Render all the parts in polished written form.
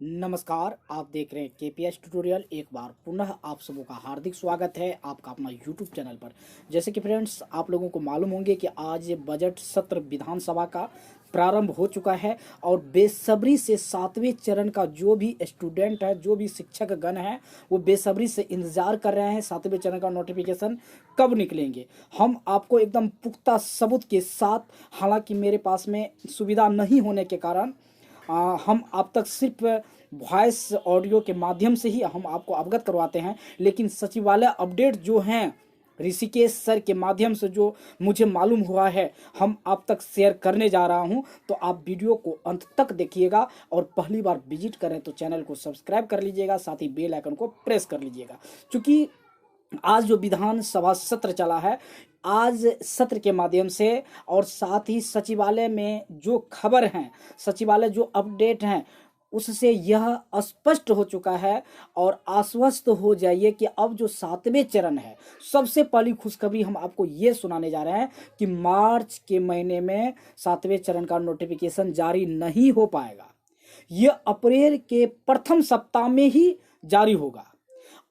नमस्कार, आप देख रहे हैं केपीएस ट्यूटोरियल। एक बार पुनः आप सबों का हार्दिक स्वागत है आपका अपना यूट्यूब चैनल पर। जैसे कि फ्रेंड्स, आप लोगों को मालूम होंगे कि आज बजट सत्र विधानसभा का प्रारंभ हो चुका है और बेसब्री से 7वें चरण का जो भी स्टूडेंट है, जो भी शिक्षक गण है, वो बेसब्री से इंतजार कर रहे हैं 7वें चरण का नोटिफिकेशन कब निकलेंगे। हम आपको एकदम पुख्ता सबूत के साथ, हालांकि मेरे पास में सुविधा नहीं होने के कारण हम आप तक सिर्फ वॉइस ऑडियो के माध्यम से ही हम आपको अवगत करवाते हैं, लेकिन सचिवालय अपडेट जो हैं ऋषिकेश सर के माध्यम से जो मुझे मालूम हुआ है, हम आप तक शेयर करने जा रहा हूं। तो आप वीडियो को अंत तक देखिएगा और पहली बार विजिट करें तो चैनल को सब्सक्राइब कर लीजिएगा, साथ ही बेल आइकन को प्रेस कर लीजिएगा। क्योंकि आज जो विधानसभा सत्र चला है, आज सत्र के माध्यम से और साथ ही सचिवालय में जो खबर हैं, सचिवालय जो अपडेट हैं, उससे यह स्पष्ट हो चुका है और आश्वस्त हो जाइए कि अब जो 7वें चरण है, सबसे पहली खुशखबरी हम आपको ये सुनाने जा रहे हैं कि मार्च के महीने में 7वें चरण का नोटिफिकेशन जारी नहीं हो पाएगा। यह अप्रैल के प्रथम सप्ताह में ही जारी होगा।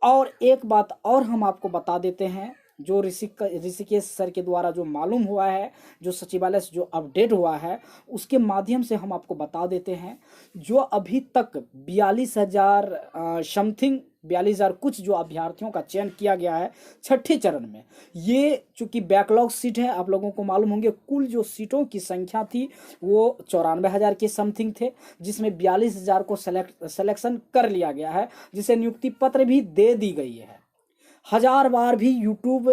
और एक बात और हम आपको बता देते हैं, जो ऋषिकेश सर के द्वारा जो मालूम हुआ है, जो सचिवालय से जो अपडेट हुआ है, उसके माध्यम से हम आपको बता देते हैं, जो अभी तक 42,000 समथिंग 42,000 कुछ जो अभ्यर्थियों का चयन किया गया है छठे चरण में। ये चूंकि बैकलॉग सीट है, आप लोगों को मालूम होंगे कुल जो सीटों की संख्या थी वो 94,000 के समथिंग थे, जिसमें 42,000 को सिलेक्शन कर लिया गया है, जिसे नियुक्ति पत्र भी दे दी गई है। हजार बार भी यूट्यूब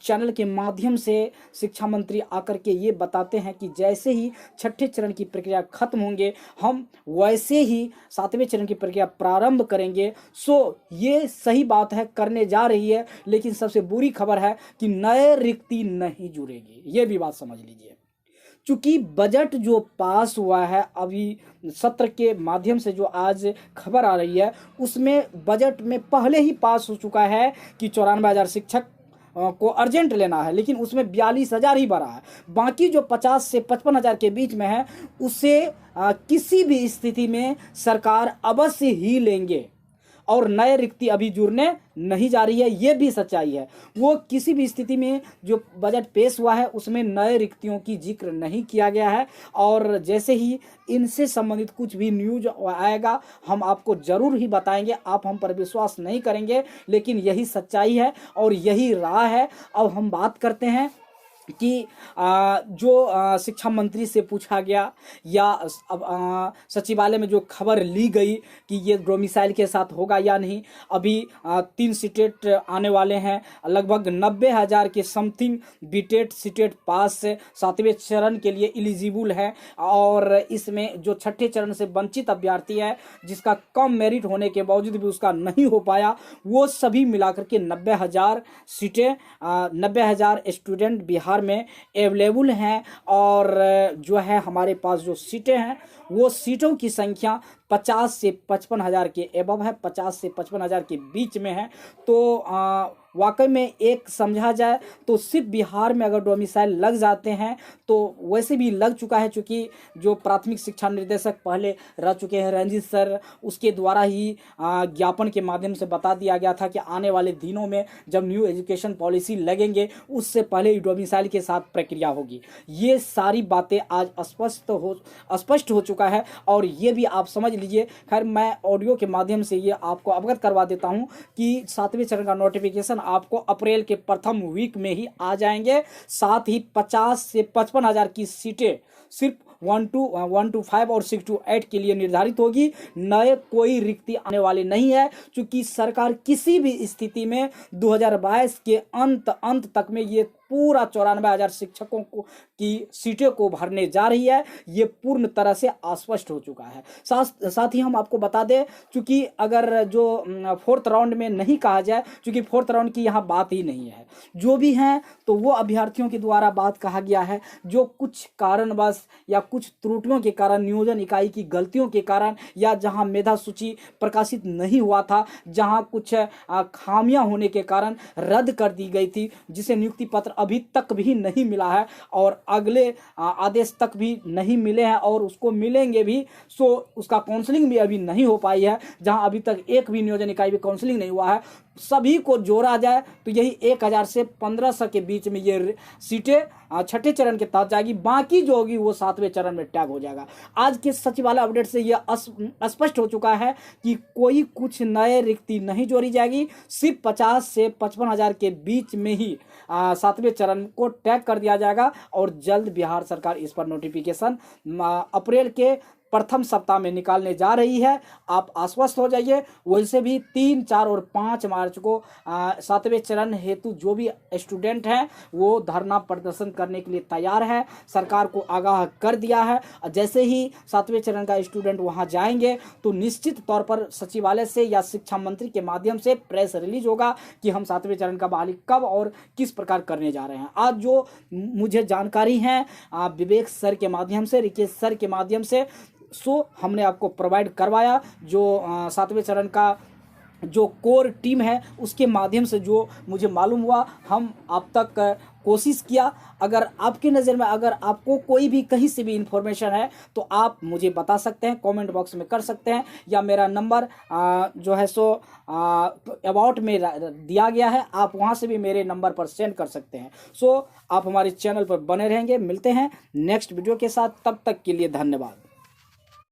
चैनल के माध्यम से शिक्षा मंत्री आकर के ये बताते हैं कि जैसे ही छठे चरण की प्रक्रिया खत्म होंगे, हम वैसे ही 7वें चरण की प्रक्रिया प्रारंभ करेंगे। ये सही बात है, करने जा रही है, लेकिन सबसे बुरी खबर है कि नए रिक्ति नहीं जुड़ेगी। ये भी बात समझ लीजिए। चूंकि बजट जो पास हुआ है अभी सत्र के माध्यम से, जो आज खबर आ रही है, उसमें बजट में पहले ही पास हो चुका है कि 94,000 शिक्षक को अर्जेंट लेना है, लेकिन उसमें 42,000 ही भरा है। बाकी जो 50 से 55,000 के बीच में है, उसे किसी भी स्थिति में सरकार अवश्य ही लेंगे और नए रिक्ति अभी जुड़ने नहीं जा रही है। ये भी सच्चाई है। वो किसी भी स्थिति में जो बजट पेश हुआ है उसमें नए रिक्तियों की जिक्र नहीं किया गया है, और जैसे ही इनसे संबंधित कुछ भी न्यूज आएगा हम आपको जरूर ही बताएंगे। आप हम पर विश्वास नहीं करेंगे, लेकिन यही सच्चाई है और यही राह है। अब हम बात करते हैं कि जो शिक्षा मंत्री से पूछा गया या अब सचिवालय में जो खबर ली गई कि ये डोमिसाइल के साथ होगा या नहीं। अभी 3 सीटेट आने वाले हैं, लगभग 90,000 के समथिंग बीटेट सीटेट पास 7वें चरण के लिए एलिजिबल है, और इसमें जो छठे चरण से वंचित अभ्यर्थी है, जिसका कम मेरिट होने के बावजूद भी उसका नहीं हो पाया, वो सभी मिलाकर के 90,000 सीटें 90,000 स्टूडेंट बिहार में अवेलेबल हैं। और जो है हमारे पास जो सीटें हैं, वो सीटों की संख्या 50 से 55,000 के एबव है, 50 से 55,000 के बीच में है। तो वाकई में एक समझा जाए तो सिर्फ बिहार में अगर डोमिसाइल लग जाते हैं तो वैसे भी लग चुका है, चूँकि जो प्राथमिक शिक्षा निर्देशक पहले रह चुके हैं रंजीत सर, उसके द्वारा ही ज्ञापन के माध्यम से बता दिया गया था कि आने वाले दिनों में जब न्यू एजुकेशन पॉलिसी लगेंगे उससे पहले डोमिसाइल के साथ प्रक्रिया होगी। ये सारी बातें आज स्पष्ट हो चुका है, और ये भी आप समझ लीजिए। खैर, मैं ऑडियो के माध्यम से ये आपको अवगत करवा देता हूँ कि 7वें चरण का नोटिफिकेशन आपको अप्रैल के प्रथम वीक में ही आ जाएंगे। साथ ही 50 से 55,000 की सीटें सिर्फ 1 to 5 और 6 to 8 के लिए निर्धारित होगी। नए कोई रिक्ति आने वाली नहीं है, क्योंकि सरकार किसी भी स्थिति में 2022 के अंत तक में ये पूरा 94,000 शिक्षकों की सीटें को भरने जा रही है। ये पूर्ण तरह से आश्वस्त हो चुका है। साथ ही हम आपको बता दें, क्योंकि अगर जो 4th राउंड में नहीं कहा जाए, क्योंकि 4th राउंड की यहाँ बात ही नहीं है, जो भी हैं तो वो अभ्यर्थियों के द्वारा बात कहा गया है, जो कुछ कारणवश या कुछ त्रुटियों के कारण, नियोजन इकाई की गलतियों के कारण, या जहां मेधा सूची प्रकाशित नहीं हुआ था, जहां कुछ खामियां होने के कारण रद्द कर दी गई थी, जिसे नियुक्ति पत्र अभी तक भी नहीं मिला है और अगले आदेश तक भी नहीं मिले हैं और उसको मिलेंगे भी। सो उसका काउंसलिंग भी अभी नहीं हो पाई है, जहां अभी तक एक भी नियोजन इकाई भी काउंसलिंग नहीं हुआ है। सभी को जोड़ा जाए तो यही 1000 से 1500 के बीच में ये सीटें छठे चरण के तहत जाएगी, बाकी जो होगी वो 7वें चरण में टैग हो जाएगा। आज के सचिवालय अपडेट से यह स्पष्ट हो चुका है कि कोई कुछ नए रिक्ति नहीं जोड़ी जाएगी, सिर्फ 50 से 55,000 के बीच में ही 7वें चरण को टैग कर दिया जाएगा और जल्द बिहार सरकार इस पर नोटिफिकेशन अप्रैल के प्रथम सप्ताह में निकालने जा रही है। आप आश्वस्त हो जाइए। वैसे भी 3, 4 और 5 मार्च को 7वें चरण हेतु जो भी स्टूडेंट हैं वो धरना प्रदर्शन करने के लिए तैयार है, सरकार को आगाह कर दिया है। जैसे ही 7वें चरण का स्टूडेंट वहां जाएंगे तो निश्चित तौर पर सचिवालय से या शिक्षा मंत्री के माध्यम से प्रेस रिलीज होगा कि हम 7वें चरण का बहाली कब और किस प्रकार करने जा रहे हैं। आज जो मुझे जानकारी है विवेक सर के माध्यम से, रिकेश सर के माध्यम से, सो हमने आपको प्रोवाइड करवाया। जो 7वें चरण का जो कोर टीम है उसके माध्यम से जो मुझे मालूम हुआ, हम आप तक कोशिश किया। अगर आपकी नज़र में अगर आपको कोई भी कहीं से भी इंफॉर्मेशन है तो आप मुझे बता सकते हैं, कमेंट बॉक्स में कर सकते हैं, या मेरा नंबर जो है सो अबाउट में दिया गया है, आप वहां से भी मेरे नंबर पर सेंड कर सकते हैं। सो आप हमारे चैनल पर बने रहेंगे। मिलते हैं नेक्स्ट वीडियो के साथ, तब तक के लिए धन्यवाद।